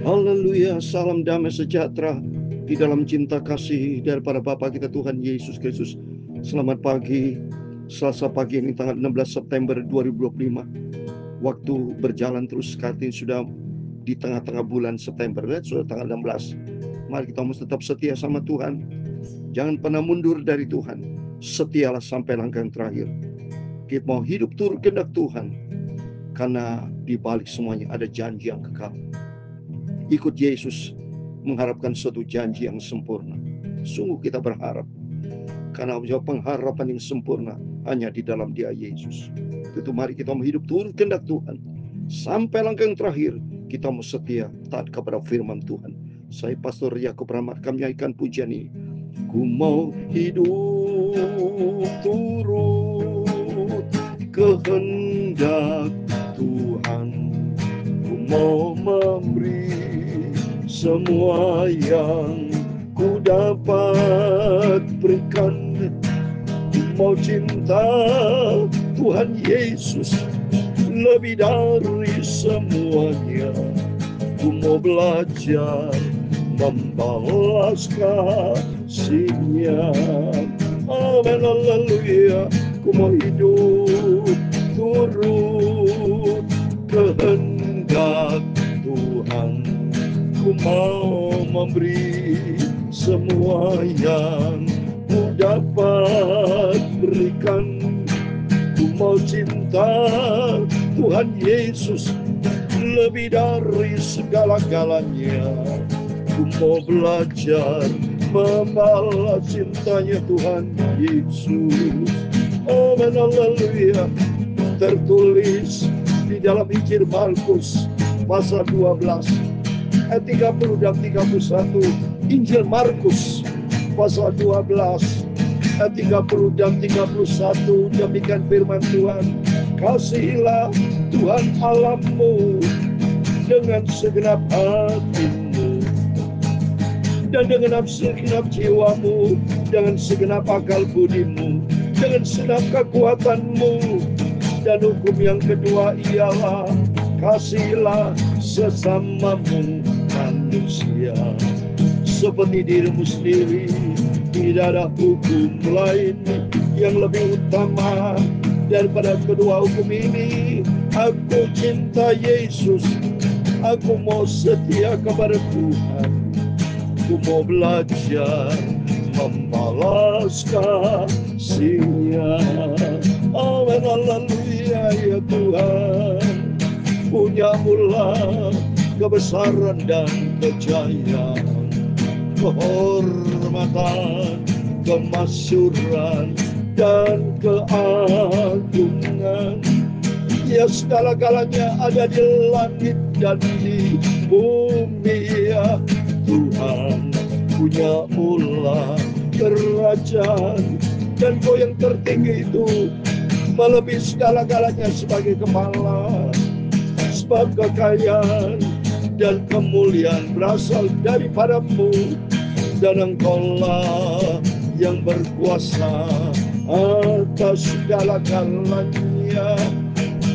Haleluya, salam damai sejahtera di dalam cinta kasih daripada Bapa kita Tuhan Yesus Kristus. Selamat pagi, Selasa pagi ini tanggal 16 September 2025. Waktu berjalan terus, saat ini sudah di tengah-tengah bulan September, sudah tanggal 16. Mari kita harus tetap setia sama Tuhan. Jangan pernah mundur dari Tuhan. Setialah sampai langkah yang terakhir. Kita mau hidup turut kehendak Tuhan, karena di balik semuanya ada janji yang kekal. Ikut Yesus mengharapkan suatu janji yang sempurna. Sungguh kita berharap, karena pengharapan yang sempurna hanya di dalam Dia Yesus. Itu mari kita mau hidup turut kehendak Tuhan. Sampai langkah yang terakhir, kita mau setia taat kepada firman Tuhan. Saya Pastor Yakub Rahmat, kami nyanyikan pujian ini. Ku mau hidup turut kehendak Tuhan. Ku mau memberi semua yang ku dapat berikan. Ku mau cinta Tuhan Yesus lebih dari semuanya. Ku mau belajar membalas kasih-Nya. Amin, haleluya. Ku mau hidup turut kehendak Tuhan. Ku mau memberi semua yang ku dapat berikan. Ku mau cinta Tuhan Yesus lebih dari segala-galanya. Ku mau belajar membalas cintanya Tuhan Yesus. Amin, haleluya. Tertulis di dalam Injil Markus pasal 12 ayat 30 dan 31. Injil Markus pasal 12 ayat 30 dan 31. Demikian firman Tuhan. Kasihilah Tuhan Allahmu dengan segenap hatimu dan dengan segenap jiwamu, dengan segenap akal budimu, dengan segenap kekuatanmu. Dan hukum yang kedua ialah kasihilah sesamamu manusia seperti dirimu sendiri. Tidak ada hukum lain yang lebih utama daripada kedua hukum ini. Aku cinta Yesus, aku mau setia kepada Tuhan. Aku mau belajar membalas kasih-Nya. Amin, haleluya. Ya Tuhan, punyamulah kebesaran dan kejayaan, kehormatan, kemasyuran, dan keagungan. Ya, segala-galanya ada di langit dan di bumi. Ya Tuhan, punya mula kerajaan, dan Kau yang tertinggi itu melebihi segala-galanya sebagai kepala. Sebab kekayaan dan kemuliaan berasal daripada-Mu, dan Engkau-lah yang berkuasa atas segala-galanya.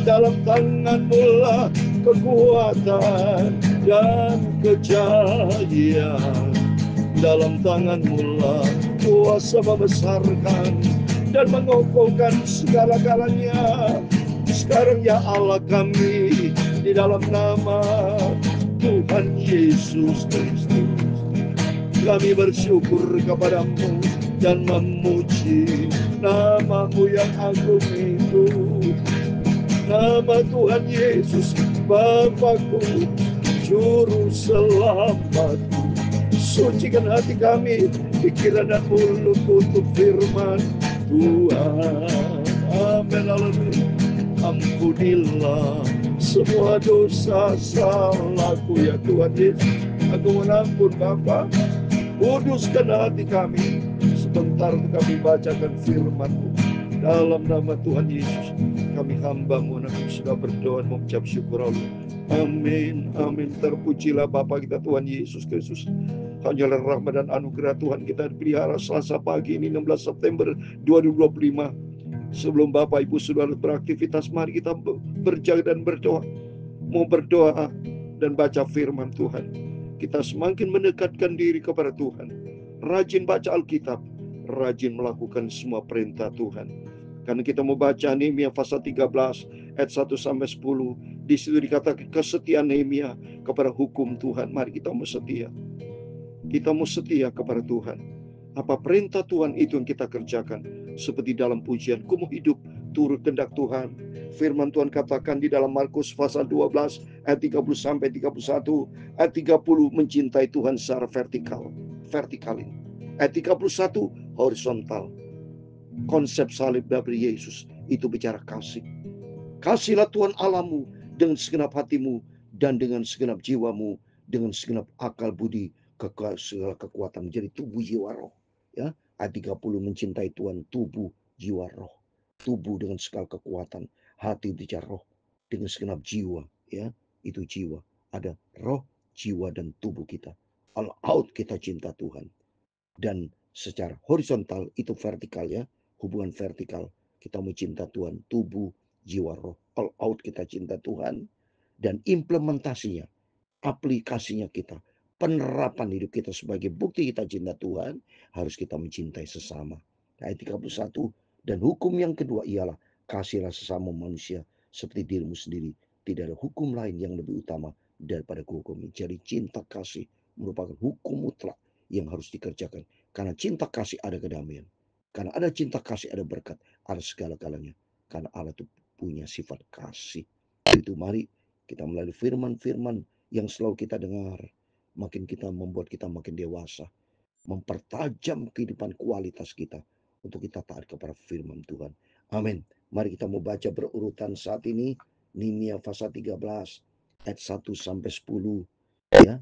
Dalam tangan-Mu lah kekuatan dan kejayaan. Dalam tangan-Mu lah kuasa membesarkan dan mengokohkan segala-galanya. Sekarang ya Allah kami, di dalam nama Tuhan Yesus Kristus, kami bersyukur kepada-Mu dan memuji nama-Mu yang agung itu. Nama Tuhan Yesus, Bapakku, Juru Selamatku. Sucikan hati kami, pikiran dan mulutku untuk firman Tuhan. Amin, haleluya. Ampunilah semua dosa salahku ya Tuhan Yesus. Aku menampun Bapa. Kuduskan hati kami. Sebentar kami bacakan firman-Mu. Dalam nama Tuhan Yesus, kami hamba-Mu, kami sudah berdoa dan mengucap syukur Allah. Amin, amin. Terpujilah Bapa kita Tuhan Yesus Kristus. Hanyalah rahmat dan anugerah Tuhan kita dipelihara Selasa pagi ini 16 September 2025. Sebelum Bapak Ibu Saudara beraktivitas, mari kita berjaga dan berdoa. Mau berdoa dan baca firman Tuhan, kita semakin mendekatkan diri kepada Tuhan. Rajin baca Alkitab, rajin melakukan semua perintah Tuhan. Karena kita mau baca Nehemia pasal 13 ayat 1 sampai 10. Di situ dikatakan kesetiaan Nehemia kepada hukum Tuhan. Mari kita mau setia. Kita mau setia kepada Tuhan. Apa perintah Tuhan itu yang kita kerjakan. Seperti dalam pujian, ku mau hidup turut kehendak Tuhan. Firman Tuhan katakan di dalam Markus pasal 12 ayat 30 sampai 31. Ayat 30 mencintai Tuhan secara vertikal. Vertikalin. Ayat 31 horizontal. Konsep salib dari Yesus itu bicara kasih. Kasihlah Tuhan Allahmu dengan segenap hatimu dan dengan segenap jiwamu, dengan segenap akal budi, segala kekuatan menjadi tubuh jiwa roh. Ya, ayat 30 mencintai Tuhan tubuh jiwa roh. Tubuh dengan segala kekuatan, hati bicara roh dengan segenap jiwa, ya, itu jiwa. Ada roh, jiwa dan tubuh kita. All out kita cinta Tuhan. Dan secara horizontal itu vertikal, ya. Hubungan vertikal, kita mencinta Tuhan, tubuh, jiwa, roh, all out kita cinta Tuhan. Dan implementasinya, aplikasinya kita, penerapan hidup kita sebagai bukti kita cinta Tuhan, harus kita mencintai sesama. Ayat 31, dan hukum yang kedua ialah kasihlah sesama manusia seperti dirimu sendiri. Tidak ada hukum lain yang lebih utama daripada hukum ini. Jadi cinta kasih merupakan hukum mutlak yang harus dikerjakan. Karena cinta kasih ada kedamaian. Karena ada cinta kasih ada berkat, ada segala-galanya. Karena Allah itu punya sifat kasih. Itu mari kita melalui firman-firman yang selalu kita dengar, makin kita membuat kita makin dewasa, mempertajam kehidupan kualitas kita untuk kita taat kepada firman Tuhan. Amin. Mari kita mau baca berurutan saat ini Nehemia pasal 13 ayat 1 sampai 10, ya.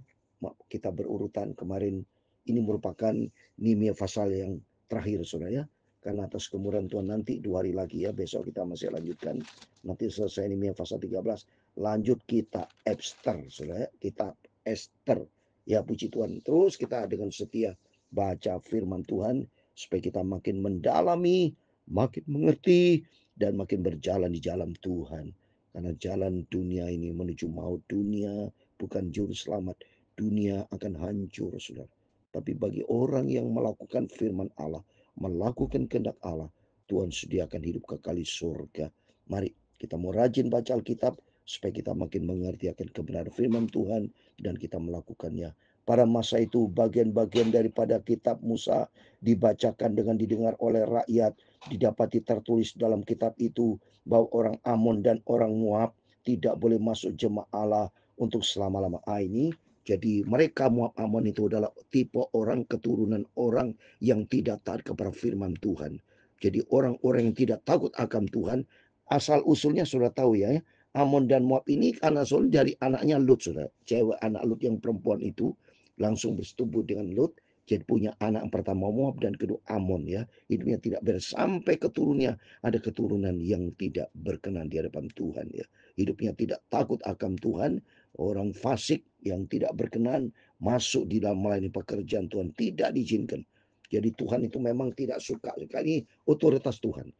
Kita berurutan kemarin ini merupakan Nehemia pasal yang terakhir, Saudara, ya. Karena atas kemurahan Tuhan nanti 2 hari lagi, ya, besok kita masih lanjutkan. Nanti selesai Nehemia pasal 13, lanjut kita Esther, Saudara, kitab Esther. Ya, puji Tuhan. Terus kita dengan setia baca firman Tuhan supaya kita makin mendalami, makin mengerti, dan makin berjalan di jalan Tuhan. Karena jalan dunia ini menuju maut, dunia bukan juru selamat. Dunia akan hancur, Saudara. Tapi bagi orang yang melakukan firman Allah, melakukan kehendak Allah, Tuhan sediakan hidup kekal di surga. Mari kita mau rajin baca Alkitab supaya kita makin mengerti akan kebenaran firman Tuhan dan kita melakukannya. Pada masa itu bagian-bagian daripada kitab Musa dibacakan dengan didengar oleh rakyat. Didapati tertulis dalam kitab itu bahwa orang Amon dan orang Moab tidak boleh masuk jemaah Allah untuk selama-lama. Ini jadi mereka Moab Amon itu adalah tipe orang keturunan orang yang tidak taat kepada firman Tuhan. Jadi orang-orang yang tidak takut akan Tuhan. Asal usulnya sudah tahu, ya. Amon dan Moab ini karena asal dari anaknya Lut, Saudara. Cewek anak Lut yang perempuan itu langsung bersetubuh dengan Lut. Jadi punya anak yang pertama Moab dan kedua Amon, ya. Hidupnya tidak beres sampai keturunannya ada keturunan yang tidak berkenan di hadapan Tuhan, ya. Hidupnya tidak takut akan Tuhan. Orang fasik yang tidak berkenan masuk di dalam melayani pekerjaan Tuhan tidak diizinkan. Jadi Tuhan itu memang tidak suka sekali otoritas Tuhan.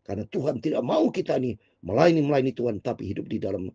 Karena Tuhan tidak mau kita nih melayani Tuhan tapi hidup di dalam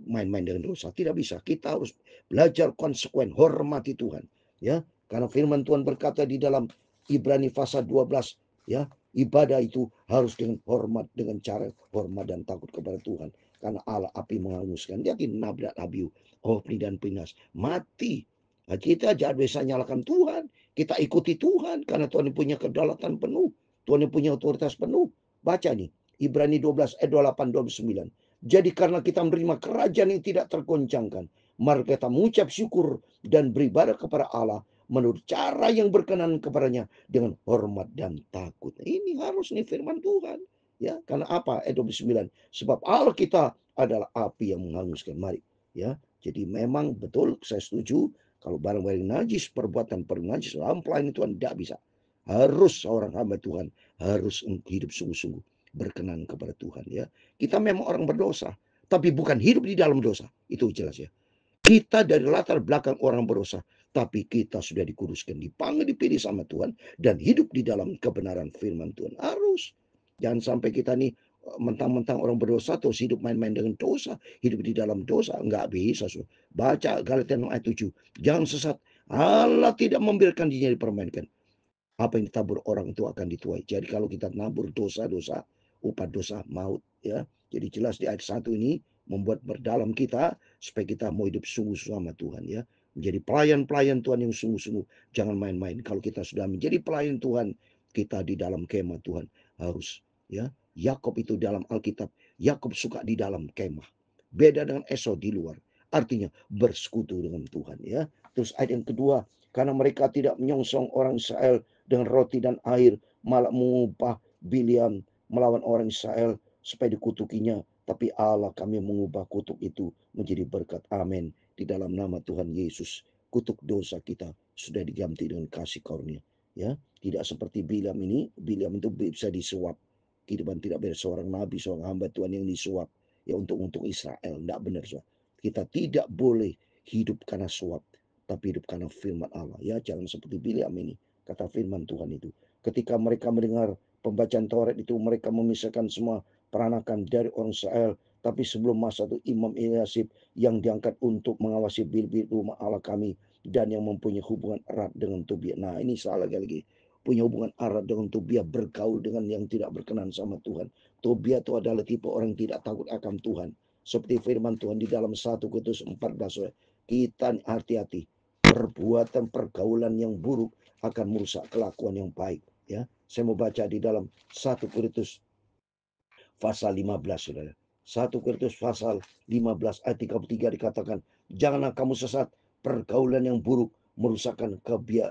main-main dengan dosa. Tidak bisa. Kita harus belajar konsekuen, hormati Tuhan, ya. Karena firman Tuhan berkata di dalam Ibrani pasal 12, ya, ibadah itu harus dengan hormat, dengan cara hormat dan takut kepada Tuhan. Karena Allah api menghanguskan. Dia nabrak Abiu, Hofni dan Pinas, mati. Nah, kita jangan bisa nyalakan Tuhan. Kita ikuti Tuhan karena Tuhan punya kedaulatan penuh. Tuhan punya otoritas penuh. Baca nih, Ibrani 12 ayat 28 29. Jadi karena kita menerima kerajaan yang tidak tergoncangkan, mari kita mengucap syukur dan beribadah kepada Allah menurut cara yang berkenan kepadanya dengan hormat dan takut. Ini harus nih firman Tuhan. Ya, karena apa? Ayat 29. Sebab Allah kita adalah api yang menghanguskan. Mari, ya. Jadi memang betul saya setuju kalau barang-barang najis, perbuatan najis dalam pelayanan Tuhan tidak bisa. Harus seorang hamba Tuhan harus hidup sungguh-sungguh berkenan kepada Tuhan, ya. Kita memang orang berdosa, tapi bukan hidup di dalam dosa. Itu jelas, ya. Kita dari latar belakang orang berdosa, tapi kita sudah dikuduskan, dipanggil, dipilih sama Tuhan dan hidup di dalam kebenaran firman Tuhan. Harus. Jangan sampai kita nih mentang-mentang orang berdosa terus hidup main-main dengan dosa, hidup di dalam dosa. Enggak bisa. Baca Galatia 6 ayat 7. Jangan sesat. Allah tidak membiarkan dirinya dipermainkan. Apa yang ditabur orang itu akan dituai. Jadi kalau kita nabur dosa-dosa, upah dosa maut, ya. Jadi jelas di ayat 1 ini membuat berdalam kita supaya kita mau hidup sungguh-sungguh sama Tuhan, ya. Menjadi pelayan-pelayan Tuhan yang sungguh-sungguh. Jangan main-main. Kalau kita sudah menjadi pelayan Tuhan, kita di dalam kemah Tuhan harus, ya. Yakob itu dalam Alkitab, Yakob suka di dalam kemah. Beda dengan Esau di luar. Artinya bersekutu dengan Tuhan, ya. Terus ayat yang kedua, karena mereka tidak menyongsong orang Israel dengan roti dan air, malah mengubah Bileam melawan orang Israel supaya dikutukinya. Tapi Allah kami mengubah kutuk itu menjadi berkat. Amin. Di dalam nama Tuhan Yesus, kutuk dosa kita sudah diganti dengan kasih karunia. Ya, tidak seperti Bileam ini. Bileam itu bisa disuap. Kehidupan tidak beres seorang nabi, seorang hamba Tuhan yang disuap. Ya, untuk Israel. Tidak benar. Kita tidak boleh hidup karena suap, tapi hidup karena firman Allah. Ya, jangan seperti Bileam ini. Kata firman Tuhan itu. Ketika mereka mendengar pembacaan Taurat itu, mereka memisahkan semua peranakan dari orang Israel. Tapi sebelum masa itu, Imam Eliasib yang diangkat untuk mengawasi bil-bil rumah Allah kami dan yang mempunyai hubungan erat dengan Tobia. Nah, ini salah lagi. Punya hubungan erat dengan Tobia, bergaul dengan yang tidak berkenan sama Tuhan. Tobia itu adalah tipe orang yang tidak takut akan Tuhan. Seperti firman Tuhan di dalam 1 Korintus 14. Kita hati-hati. Perbuatan pergaulan yang buruk akan merusak kelakuan yang baik. Ya, saya mau baca di dalam 1 Korintus pasal 15, saudara. 1 Korintus pasal 15 ayat 33 dikatakan, janganlah kamu sesat, pergaulan yang buruk merusakkan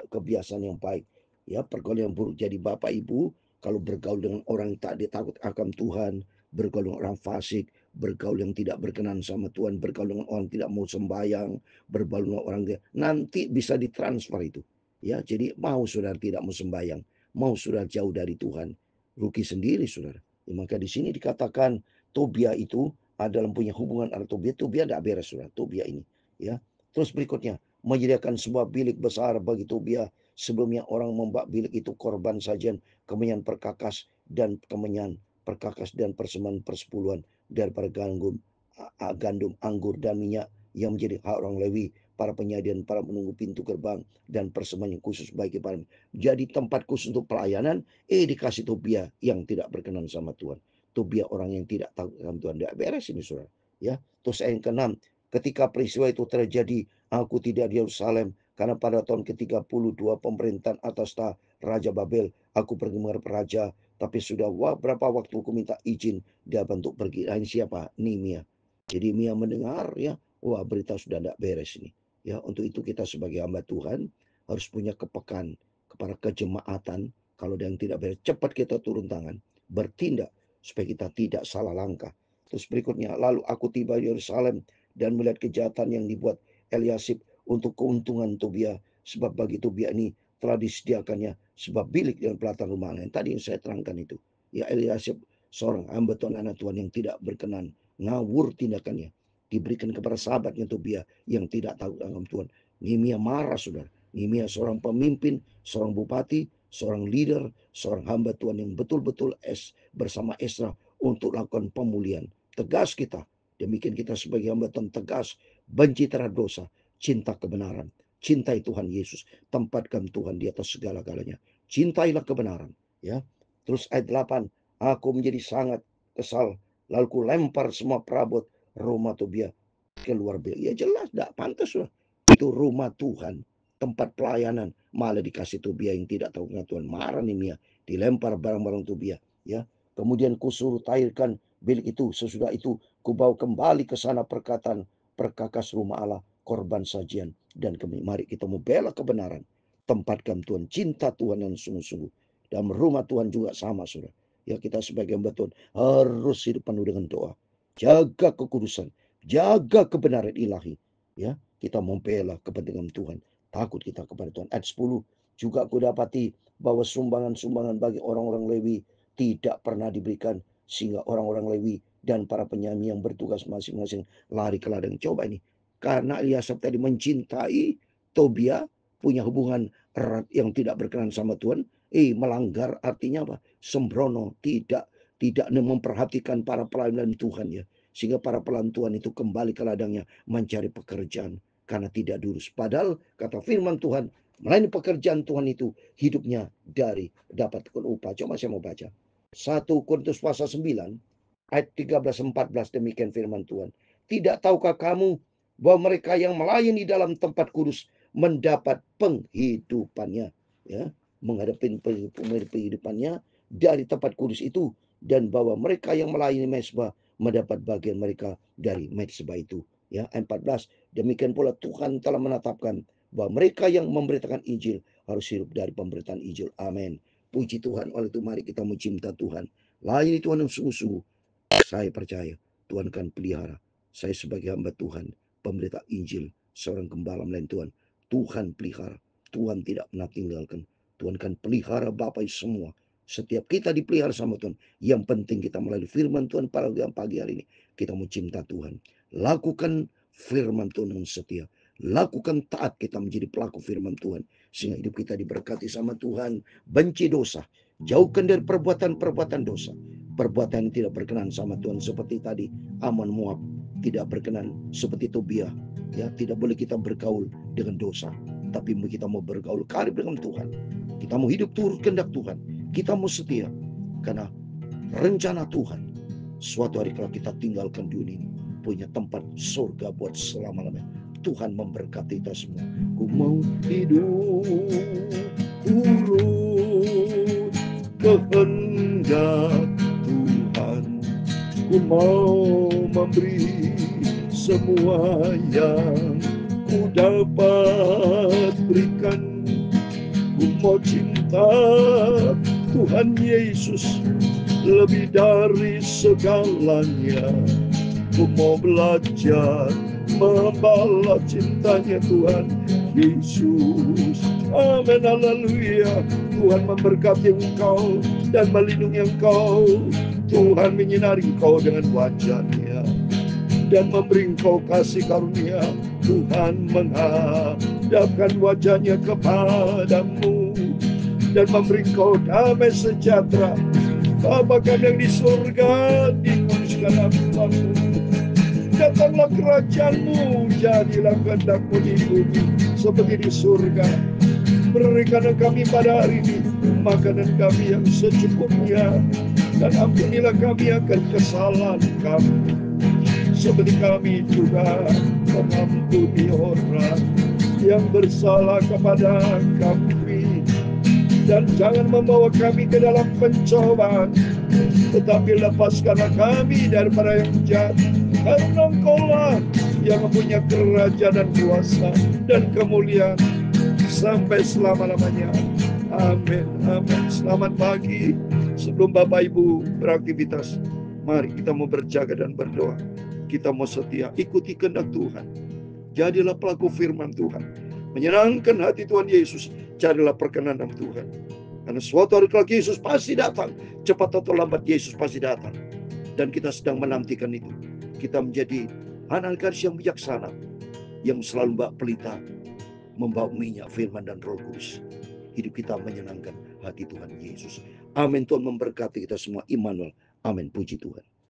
kebiasaan yang baik. Ya, pergaulan yang buruk. Jadi Bapak Ibu, kalau bergaul dengan orang yang tak ditakut akan Tuhan, bergaul dengan orang fasik, bergaul yang tidak berkenan sama Tuhan, bergaul dengan orang tidak mau sembahyang, bergaul dengan orang nanti bisa ditransfer itu. Ya, jadi mau saudara tidak mau sembahyang, mau saudara jauh dari Tuhan, rugi sendiri saudara. Ya, maka di sini dikatakan Tobia itu adalah punya hubungan dengan Tobia. Tobia tidak beres saudara, Tobia ini. Ya, terus berikutnya menyediakan sebuah bilik besar bagi Tobia. Sebelumnya orang membawa bilik itu korban sajian, kemenyan perkakas dan kemenyan perkakas dan persembahan persepuluhan daripada gandum, anggur dan minyak yang menjadi hak orang Lewi, para penyediaan, para menunggu pintu gerbang dan persembahan yang khusus bagi para. Jadi tempat khusus untuk pelayanan, dikasih Tobia yang tidak berkenan sama Tuhan. Tobia orang yang tidak tahu akan Tuhan. Tidak beres ini saudara. Ya, terus yang keenam, ketika peristiwa itu terjadi, aku tidak di Yerusalem karena pada tahun ke-32 pemerintahan atas Raja Babel, aku pergi menghadap raja. Tapi sudah berapa waktu aku minta izin dia untuk pergi. Ini siapa? Nehemia. Jadi Mia mendengar, ya, wah berita sudah tidak beres ini. Ya, untuk itu kita sebagai hamba Tuhan harus punya kepekaan kepada kejemaatan. Kalau ada yang tidak beres, cepat kita turun tangan, bertindak supaya kita tidak salah langkah. Terus berikutnya, lalu aku tiba di Yerusalem dan melihat kejahatan yang dibuat Eliasib untuk keuntungan Tobia, sebab bagi Tobia ini telah disediakannya sebab bilik dan pelataran rumah lain. Tadi yang saya terangkan itu. Ya, Eliasib seorang hamba Tuhan, anak Tuhan yang tidak berkenan, ngawur tindakannya, diberikan kepada sahabatnya Tobia yang tidak tahu akan Tuhan. Nehemia marah saudara. Nehemia seorang pemimpin, seorang bupati, seorang leader, seorang hamba Tuhan yang betul-betul bersama Esra untuk lakukan pemulihan. Tegas kita. Demikian kita sebagai hamba Tuhan tegas, benci terhadap dosa, cinta kebenaran. Cintai Tuhan Yesus. Tempatkan Tuhan di atas segala-galanya. Cintailah kebenaran. Ya. Terus ayat 8. Aku menjadi sangat kesal. Lalu ku lempar semua perabot rumah Tobia keluar bilik. Ya jelas, tidak pantas lah. Itu rumah Tuhan, tempat pelayanan, malah dikasih Tobia yang tidak tahu Tuhan. Marah nih Mia, dilempar barang-barang Tobia. Ya, kemudian kusuruh tahirkan bilik itu. Sesudah itu kubawa kembali ke sana perkataan perkakas rumah Allah, korban sajian dan mari kita membela kebenaran. Tempatkan Tuhan, cinta Tuhan yang sungguh-sungguh. Dalam rumah Tuhan juga sama, saudara. Ya, kita sebagai hamba Tuhan harus hidup penuh dengan doa. Jaga kekudusan, jaga kebenaran ilahi. Ya, kita membela kepentingan Tuhan. Takut kita kepada Tuhan. Ayat 10. Juga aku dapati bahwa sumbangan-sumbangan bagi orang-orang Lewi tidak pernah diberikan, sehingga orang-orang Lewi dan para penyanyi yang bertugas masing-masing lari ke ladang. Coba ini. Karena Eliasab tadi mencintai Tobia, punya hubungan erat yang tidak berkenan sama Tuhan, melanggar artinya apa? Sembrono, tidak tidak memperhatikan para pelayan Tuhan ya. Sehingga para pelayan Tuhan itu kembali ke ladangnya mencari pekerjaan karena tidak lurus. Padahal kata firman Tuhan, melayani pekerjaan Tuhan itu hidupnya dari dapatkan upah. Coba saya mau baca. 1 Korintus pasal 9 ayat 13-14 demikian firman Tuhan. Tidak tahukah kamu bahwa mereka yang melayani dalam tempat kudus mendapat penghidupannya, ya, menghadapi penghidupannya dari tempat kudus itu, dan bahwa mereka yang melayani mezbah mendapat bagian mereka dari mezbah itu. Ya, 14. Demikian pula Tuhan telah menetapkan bahwa mereka yang memberitakan Injil harus hidup dari pemberitaan Injil. Amin. Puji Tuhan. Oleh itu mari kita mencinta Tuhan. Layani Tuhan yang sungguh-sungguh. Saya percaya Tuhan akan pelihara. Saya sebagai hamba Tuhan, pemberita Injil, seorang gembala melayan Tuhan. Tuhan pelihara. Tuhan tidak pernah tinggalkan. Tuhan akan pelihara Bapak semua. Setiap kita dipelihara sama Tuhan. Yang penting kita melalui firman Tuhan pada pagi hari ini. Kita mencinta Tuhan. Lakukan firman Tuhan dengan setia. Lakukan taat, kita menjadi pelaku firman Tuhan. Sehingga hidup kita diberkati sama Tuhan. Benci dosa. Jauhkan dari perbuatan-perbuatan dosa. Perbuatan yang tidak berkenan sama Tuhan. Seperti tadi Ammon Moab tidak berkenan. Seperti Tobia. Ya, tidak boleh kita bergaul dengan dosa. Tapi kita mau bergaul karib dengan Tuhan. Kita mau hidup turut kehendak Tuhan. Kita mau setia. Karena rencana Tuhan, suatu hari kalau kita tinggalkan dunia ini, punya tempat surga buat selama-lamanya. Tuhan memberkati kita semua. Ku mau hidup turut kehendak Tuhan. Ku mau memberi semua yang ku dapat berikan. Ku mau cinta Tuhan Yesus lebih dari segalanya. Ku mau belajar membalas cintanya Tuhan Yesus. Amin, haleluya. Tuhan memberkati engkau dan melindungi engkau. Tuhan menyinari engkau dengan wajah-Nya dan memberi engkau kasih karunia. Tuhan menghadapkan wajah-Nya kepadamu dan memberi engkau damai sejahtera. Bapa kami yang di surga, dikuduskanlah namamu. Datanglah kerajaan-Mu, jadilah kehendak-Mu di bumi seperti di surga. Berikanlah kami pada hari ini makanan kami yang secukupnya, dan ampunilah kami akan kesalahan kami, seperti kami juga mengampuni orang yang bersalah kepada kami. Dan jangan membawa kami ke dalam pencobaan, tetapi lepaskanlah kami daripada yang jahat. Karena Engkau-lah yang mempunyai kerajaan dan kuasa dan kemuliaan sampai selama-lamanya. Amin, amin. Selamat pagi. Sebelum Bapak Ibu beraktivitas, mari kita mau berjaga dan berdoa. Kita mau setia, ikuti kehendak Tuhan. Jadilah pelaku firman Tuhan. Menyenangkan hati Tuhan Yesus. Carilah perkenanan Tuhan. Karena suatu hari kelak Yesus pasti datang. Cepat atau lambat Yesus pasti datang. Dan kita sedang menantikan itu. Kita menjadi anak gadis yang bijaksana, yang selalu bawa pelita, membawa minyak firman dan Roh Kudus. Hidup kita menyenangkan hati Tuhan Yesus. Amin. Tuhan memberkati kita semua. Immanuel. Amin. Puji Tuhan.